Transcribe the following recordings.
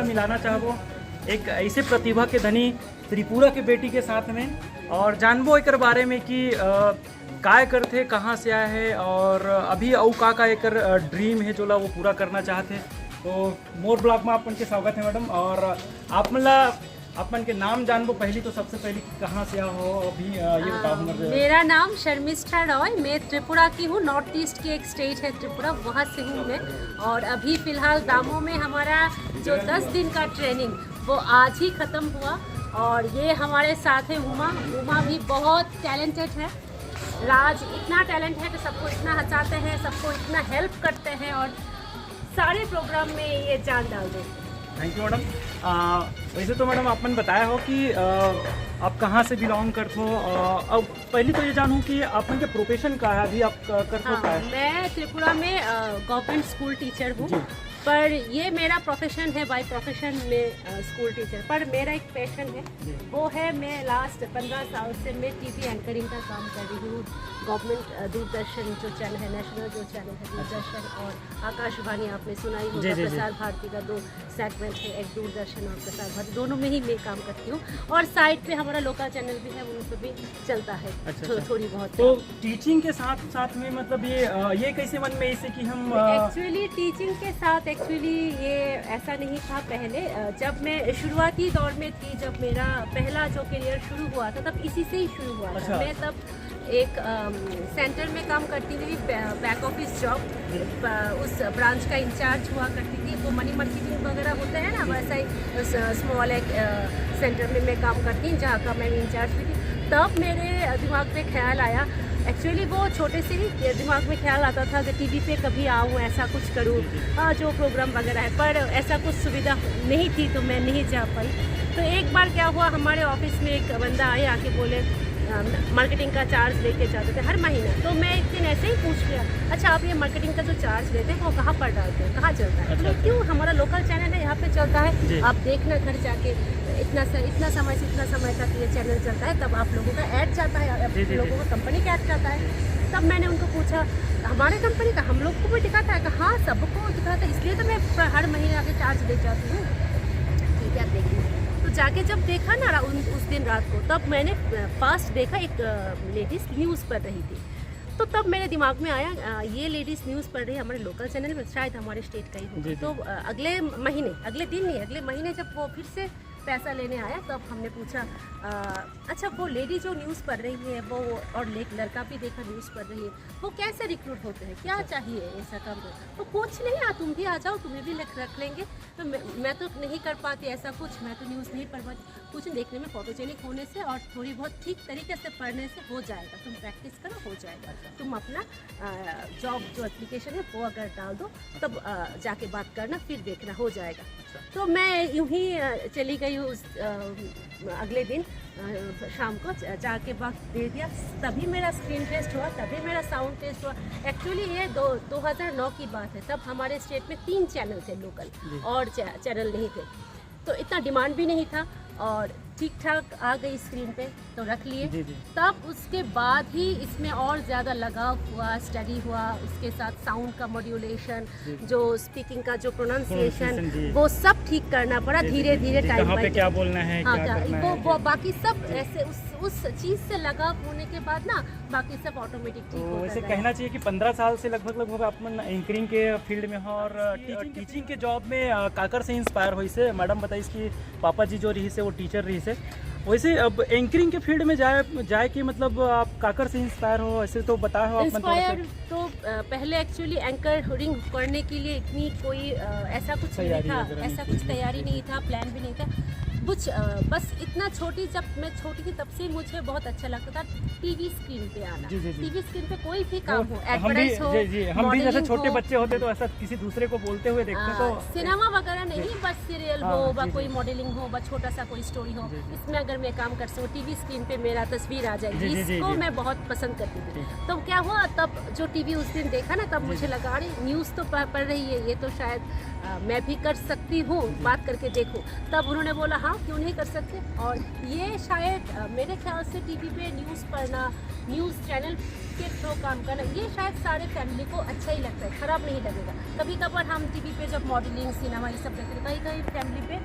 आपने मिलाना चाहबो एक ऐसे प्रतिभा के धनी त्रिपुरा के बेटी के साथ में और जानबो एक बारे में कि काय करते कहाँ से आए हैं और अभी अऊ का एक ड्रीम है जोला वो पूरा करना चाहते। तो मोर ब्लॉग में अपन के स्वागत है मैडम। और आप मतलब अपन के नाम जानबो पहली तो सबसे पहले कहाँ से आओ अभी ये बताओ। मेरा नाम शर्मिष्ठा रॉय, मैं त्रिपुरा की हूँ। नॉर्थ ईस्ट की एक स्टेट है त्रिपुरा, वहाँ से हूँ मैं। और अभी फ़िलहाल दामो में हमारा जो 10 दिन का ट्रेनिंग वो आज ही ख़त्म हुआ। और ये हमारे साथ है उमा भी बहुत टैलेंटेड है। राज इतना टैलेंट है कि सबको इतना हंसाते हैं, सबको इतना हेल्प करते हैं और सारे प्रोग्राम में ये जान डाल देते हैं। Thank you madam. वैसे तो मैडम आपने बताया हो कि आप कहाँ से बिलोंग करते हो। अब पहले तो ये जानूँ कि आपन के प्रोफेशन का है, अभी आप करते हो क्या है? मैं त्रिपुरा में गवर्नमेंट स्कूल टीचर हूँ, पर ये मेरा प्रोफेशन है। बाय प्रोफेशन में स्कूल टीचर, पर मेरा एक पैशन है वो है, मैं लास्ट 15 साल से मैं टीवी एंकरिंग का काम कर रही हूँ। गवर्नमेंट दूरदर्शन जो चैनल है, नेशनल जो चैनल है दूरदर्शन और आकाशवाणी, आपने सुना ही होगा। प्रसार भारती का 2 सेगमेंट है, एक दूरदर्शन और प्रसार भारती, दोनों में ही मैं काम करती हूँ। और साइड पे हमारा लोकल चैनल भी है, उन पर भी चलता है। थोड़ी बहुत। तो टीचिंग के साथ साथ में मतलब ये कैसे मन में ऐसे कि हम एक्चुअली टीचिंग के साथ ये ऐसा नहीं था। पहले जब मैं शुरुआती दौर में थी, जब मेरा पहला जो करियर शुरू हुआ था, तब इसी से ही शुरू हुआ था। मैं तब एक सेंटर में काम करती थी, बैक ऑफिस जॉब, उस ब्रांच का इंचार्ज हुआ करती थी। वो मनी मार्केटिंग वगैरह होता है ना, वैसा ही स्मॉल एक सेंटर में मैं काम करती हूँ, जहाँ का मैं इंचार्ज भी थी। तब मेरे दिमाग में ख्याल आया, एक्चुअली वो छोटे से ही दिमाग में ख्याल आता था कि टीवी पे कभी आऊँ, ऐसा कुछ करूँ, जो प्रोग्राम वगैरह है, पर ऐसा कुछ सुविधा नहीं थी तो मैं नहीं जा पाई। तो एक बार क्या हुआ, हमारे ऑफिस में एक बंदा आए, आके बोले मार्केटिंग का चार्ज लेके जाते थे हर महीना। तो मैं एक दिन ऐसे ही पूछ लिया, अच्छा आप ये मार्केटिंग का जो चार्ज लेते हैं वो कहाँ पर डालते हैं, कहाँ चलता है? तो क्यों, हमारा लोकल चैनल है, यहाँ पे चलता है, आप देखना घर जाके, इतना समय से इतना समय तक ये चैनल चलता है, तब आप लोगों का ऐड जाता है, आप लोगों का कंपनी का ऐड जाता है। तब मैंने उनको पूछा, हमारे कंपनी का हम लोग को भी दिखाता है? हाँ, सबको दिखाता है, इसलिए तो मैं हर महीने आके चार्ज ले जाती हूँ। ठीक है, आप देखिए। तो जाके जब देखा ना उस दिन रात को, तब मैंने फर्स्ट देखा एक लेडीज़ न्यूज़ पढ़ रही थी। तो तब मेरे दिमाग में आया, ये लेडीज़ न्यूज़ पढ़ रही है हमारे लोकल चैनल में, शायद हमारे स्टेट का ही होगा। तो अगले महीने जब वो फिर से पैसा लेने आया, तब हमने पूछा, अच्छा वो लेडी जो न्यूज़ पढ़ रही है वो, और लड़का भी देखा न्यूज़ पढ़ रही है, वो कैसे रिक्रूट होते हैं, क्या चाहिए ऐसा काम कर? तो कुछ नहीं, तुम भी आ जाओ, तुम्हें भी रख लेंगे। तो मैं तो नहीं कर पाती ऐसा कुछ, मैं तो न्यूज़ नहीं पढ़ पाती। कुछ देखने में फोटोजेनिक होने से और थोड़ी बहुत ठीक तरीके से पढ़ने से हो जाएगा, तुम प्रैक्टिस करो, हो जाएगा। तुम अपना जॉब जो एप्लीकेशन है वो अगर डाल दो, तब जाके बात करना, फिर देखना, हो जाएगा। तो मैं यूँ ही चली गई उस अगले दिन शाम को, जाके वक्त दे दिया। तभी मेरा स्क्रीन टेस्ट हुआ, तभी मेरा साउंड टेस्ट हुआ। एक्चुअली ये 2009 की बात है। तब हमारे स्टेट में 3 चैनल थे लोकल, और चैनल नहीं थे, तो इतना डिमांड भी नहीं था, और ठीक ठाक आ गई स्क्रीन पे तो रख लिए। तब उसके बाद ही इसमें और ज़्यादा लगाव हुआ, स्टडी हुआ, उसके साथ साउंड का मॉड्यूलेशन, जो स्पीकिंग का जो प्रोनाउंसिएशन, वो सब ठीक करना पड़ा धीरे धीरे, टाइम पे क्या बोलना है, हाँ, क्या करना है, वो बाकी सब ऐसे उस चीज़ से लगाव होने के बाद ना, बाकी सब ऑटोमेटिक ठीक होता है। वैसे कहना चाहिए कि 15 साल से लगभग अपन एंकरिंग के फील्ड में हो, और टीचिंग के जॉब में काकर से इंस्पायर हुई से मैडम बताइए कि पापा जी जो रही से वो टीचर रही से, वैसे अब एंकरिंग के फील्ड में जाए कि मतलब आप काकर से इंस्पायर हो, ऐसे तो बताया हो आप? इंस्पायर तो पहले एक्चुअली एंकरिंग करने के लिए इतनी कोई ऐसा कुछ नहीं था, ऐसा कुछ तैयारी नहीं था, प्लान भी नहीं था कुछ। बस इतना छोटी, जब मैं छोटी थी तब से मुझे बहुत अच्छा लगता था टीवी स्क्रीन पे आना। टीवी स्क्रीन पे कोई भी काम हो, एडवर्टाइज हो, हम भी जैसे छोटे बच्चे होते तो ऐसा किसी दूसरे को बोलते हुए देखते, तो सिनेमा वगैरह नहीं, बस सीरियल हो, कोई मॉडलिंग हो, छोटा सा कोई स्टोरी हो, इसमें अगर मैं काम कर सकूँ, टीवी स्क्रीन पे मेरा तस्वीर आ जाएगी, इसको मैं बहुत पसंद करती थी। तो क्या हुआ, तब जो टीवी उस दिन देखा ना, तब मुझे लगा अरे न्यूज़ तो पढ़ रही है, ये तो शायद मैं भी कर सकती हूँ, बात करके देखो। तब उन्होंने बोला हाँ क्यों नहीं कर सकते, और ये शायद मेरे ख्याल से टीवी पे न्यूज़ पढ़ना, न्यूज़ चैनल के तो काम करना, ये शायद सारे फैमिली को अच्छा ही लगता है, खराब नहीं लगेगा। कभी कभार हम टीवी पे जब मॉडलिंग सिनेमा ये सब देखते हैं, कहीं फैमिली पे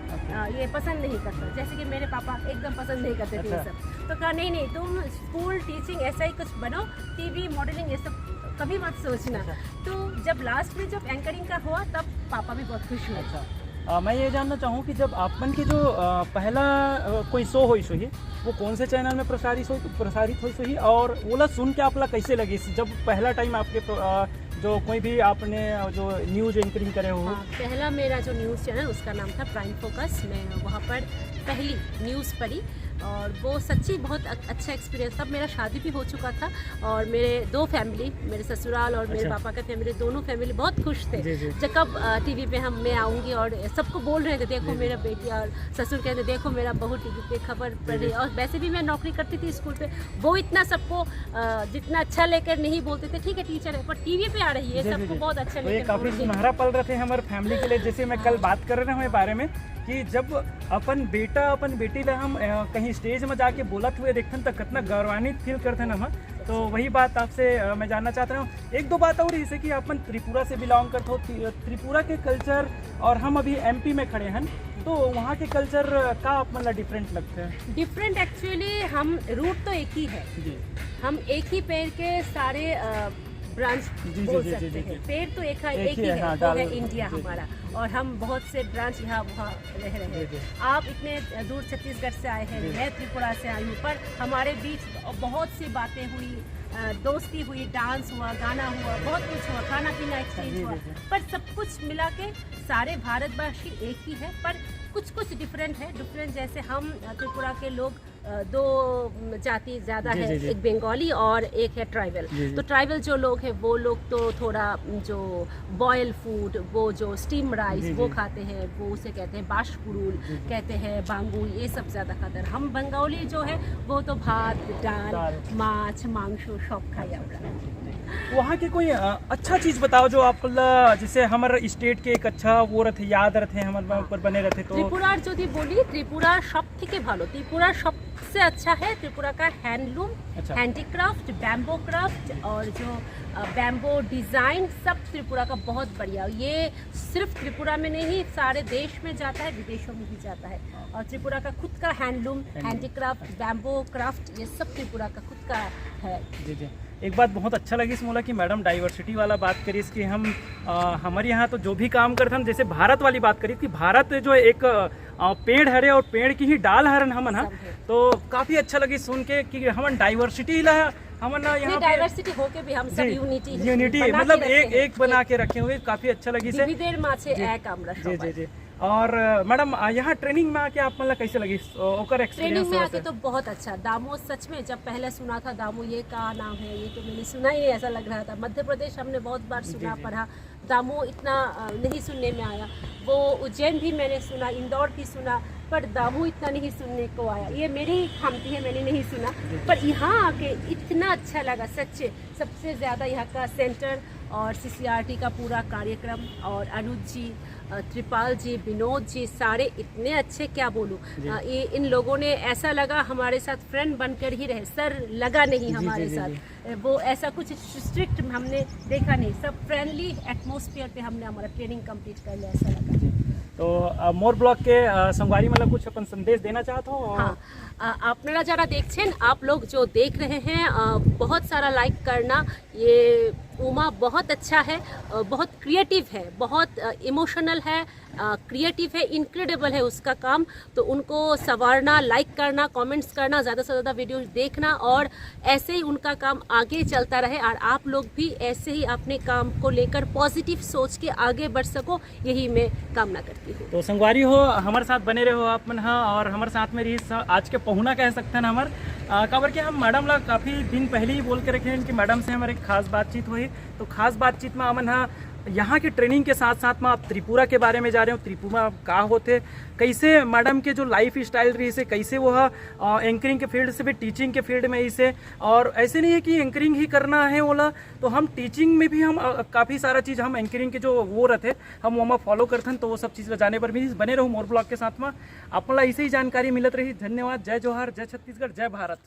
ये पसंद नहीं करता, जैसे कि मेरे पापा एकदम पसंद नहीं करते थे ये सब। तो कहा नहीं तुम स्कूल टीचिंग ऐसा ही कुछ बनो, टीवी मॉडलिंग ये सब कभी मत सोचना। तो जब लास्ट में जब एंकरिंग का हुआ तब पापा भी बहुत खुश हुए। मैं ये जानना चाहूँ कि जब आपन की जो पहला कोई शो हुई सही वो कौन से चैनल में प्रसारित हुई सही, और वो सुन के आपला कैसे लगी जब पहला टाइम आपके जो कोई भी आपने जो न्यूज़ एंकरिंग करे हो? पहला मेरा जो न्यूज़ चैनल उसका नाम था प्राइम फोकस। मैं वहाँ पर पहली न्यूज़ पढ़ी और वो सच्ची बहुत अच्छा एक्सपीरियंस था। मेरा शादी भी हो चुका था और मेरे दो फैमिली, मेरे ससुराल और मेरे पापा का फैमिली, दोनों फैमिली बहुत खुश थे जब कब टीवी पे मैं आऊँगी। और सबको बोल रहे थे देखो मेरा बेटी, और ससुर कहते देखो मेरा बहू टीवी पे खबर पढ़ रही है। और वैसे भी मैं नौकरी करती थी स्कूल पे, वो इतना सबको जितना अच्छा लेकर नहीं बोलते थे, ठीक है टीचर है पर टीवी पे आ रही है, सबको बहुत अच्छा लेकर। काफ़ी सुनहरा पल रहे थे हमारे फैमिली के लिए। जैसे मैं कल बात कर रहे हैं बारे में कि जब अपन बेटा अपन बेटी ला हम कहीं स्टेज में जाके बोलत हुए देखते तो कितना गौरवान्वित फील करते हैं हम। तो वही बात आपसे मैं जानना चाहता हूँ। एक दो बात और जैसे कि अपन त्रिपुरा से बिलोंग करते हो, त्रिपुरा के कल्चर और हम अभी एमपी में खड़े हैं, तो वहाँ के कल्चर का मतलब डिफरेंट लगते हैं? डिफरेंट एक्चुअली हम रूट तो एक ही है जी। हम एक ही पेड़ के सारे ब्रांच बोल सकते हैं। पेड़ तो एक ही है, वो है इंडिया हमारा, और हम बहुत से ब्रांच यहाँ वहाँ रह रहे हैं। आप इतने दूर छत्तीसगढ़ से आए हैं, मैं त्रिपुरा से आई हूँ, पर हमारे बीच बहुत सी बातें हुई, दोस्ती हुई, डांस हुआ, गाना हुआ, बहुत कुछ हुआ, खाना पीना एक्सचेंज हुआ। पर सब कुछ मिला के सारे भारतवासी एक ही है, पर कुछ डिफरेंट है। डिफरेंट जैसे हम त्रिपुरा के लोग दो जाति ज़्यादा है, एक बंगाली और एक है ट्राइबल। तो ट्राइबल जो लोग हैं वो लोग तो थोड़ा जो बॉयल फूड, वो जो स्टीम राइस वो खाते हैं, वो उसे कहते हैं बाशपुरुल, कहते हैं बांगू, ये सब ज़्यादा खाते हैं। हम बंगाली जो है वो तो भात डाल माछ मांस सब खाया। वहाँ की कोई अच्छा चीज़ बताओ जो आप जैसे हमारे स्टेट के एक अच्छा वो रहते याद रहते हमारे ऊपर बने रहते। तो त्रिपुरार जो बोली, त्रिपुरा सब থেকে ভালো, त्रिपुरा सबसे अच्छा है त्रिपुरा का हैंडलूम, हैंडीक्राफ्ट, बैम्बो क्राफ्ट और जो बैम्बो डिज़ाइन, सब त्रिपुरा का बहुत बढ़िया। ये सिर्फ त्रिपुरा में नहीं सारे देश में जाता है, विदेशों में भी जाता है। और त्रिपुरा का खुद का हैंडलूम, हैंडीक्राफ्ट, बैम्बो क्राफ्ट, ये सब त्रिपुरा का खुद का है। जी। एक बात बहुत अच्छा लगी इस मोला कि मैडम डाइवर्सिटी वाला बात करी, इसकी हम हमारे यहाँ तो जो भी काम करते हैं, जैसे भारत वाली बात करी कि भारत जो एक पेड़ हरे और पेड़ की ही डाल हरन हमन, तो काफ़ी अच्छा लगी सुन के कि हम डाइवर्सिटी ला हम यहाँ डाइवर्सिटी होके भी हम सब यूनिटी मतलब एक बना के रखे हुए, काफ़ी अच्छा लगी से। जी। और मैडम यहाँ ट्रेनिंग में आके आप मतलब कैसे लगी ट्रेनिंग में आके? तो बहुत अच्छा। दामो सच में जब पहले सुना था दामो ये का नाम है, ये तो मैंने सुना ही नहीं, ऐसा लग रहा था। मध्य प्रदेश हमने बहुत बार सुना पढ़ा, दामो इतना नहीं सुनने में आया। वो उज्जैन भी मैंने सुना, इंदौर भी सुना, पर दामो इतना नहीं सुनने को आया। ये मेरी खामती है, मैंने नहीं सुना, पर यहाँ आके इतना अच्छा लगा सच्चे। सबसे ज़्यादा यहाँ का सेंटर और CCRT का पूरा कार्यक्रम, और अनुज जी, त्रिपाल जी, विनोद जी, सारे इतने अच्छे, क्या बोलूँ। ये इन लोगों ने ऐसा लगा हमारे साथ फ्रेंड बनकर ही रहे, सर लगा नहीं हमारे साथ। वो ऐसा कुछ स्ट्रिक्ट हमने देखा नहीं, सब फ्रेंडली एटमॉस्फेयर पे हमने हमारा ट्रेनिंग कंप्लीट कर लिया, ऐसा लगा। तो मोर ब्लॉग के संगवारी मतलब कुछ अपन संदेश देना चाहते हो? हाँ, आपनारा जरा देखছেন, आप लोग जो देख रहे हैं बहुत सारा लाइक करना। ये उमा बहुत अच्छा है, बहुत क्रिएटिव है, बहुत इमोशनल है, क्रिएटिव है, इनक्रेडिबल है उसका काम। तो उनको संवारना, लाइक करना, कमेंट्स करना, ज़्यादा से ज़्यादा वीडियो देखना, और ऐसे ही उनका काम आगे चलता रहे। और आप लोग भी ऐसे ही अपने काम को लेकर पॉजिटिव सोच के आगे बढ़ सको, यही मैं कामना करती हूँ। तो संगवारी हो, हमारे साथ बने रहे हो आप मन, हाँ, और हमारे साथ में रही आज के पहुना कह सकते हैं हमारे खबर के। हम मैडम ला काफ़ी दिन पहले ही बोल के रखे हैं कि मैडम से हमारे खास बातचीत हुई। तो खास बातचीत में अमन यहाँ की ट्रेनिंग के साथ साथ में आप त्रिपुरा के बारे में जा रहे हो, त्रिपुरा का होते, कैसे मैडम के जो लाइफ स्टाइल रही से, कैसे वो एंकरिंग के फील्ड से भी टीचिंग के फील्ड में इसे, और ऐसे नहीं है कि एंकरिंग ही करना है बोला, तो हम टीचिंग में भी हम काफ़ी सारा चीज़ हम एंकरिंग के जो वो रहते हम वहाँ फॉलो करते हैं। तो वो सब चीज़ जाने पर भी बने रहो मोर ब्लॉग के साथ में, अपना ऐसे ही जानकारी मिलत रही। धन्यवाद। जय जोहार, जय छत्तीसगढ़, जय भारत।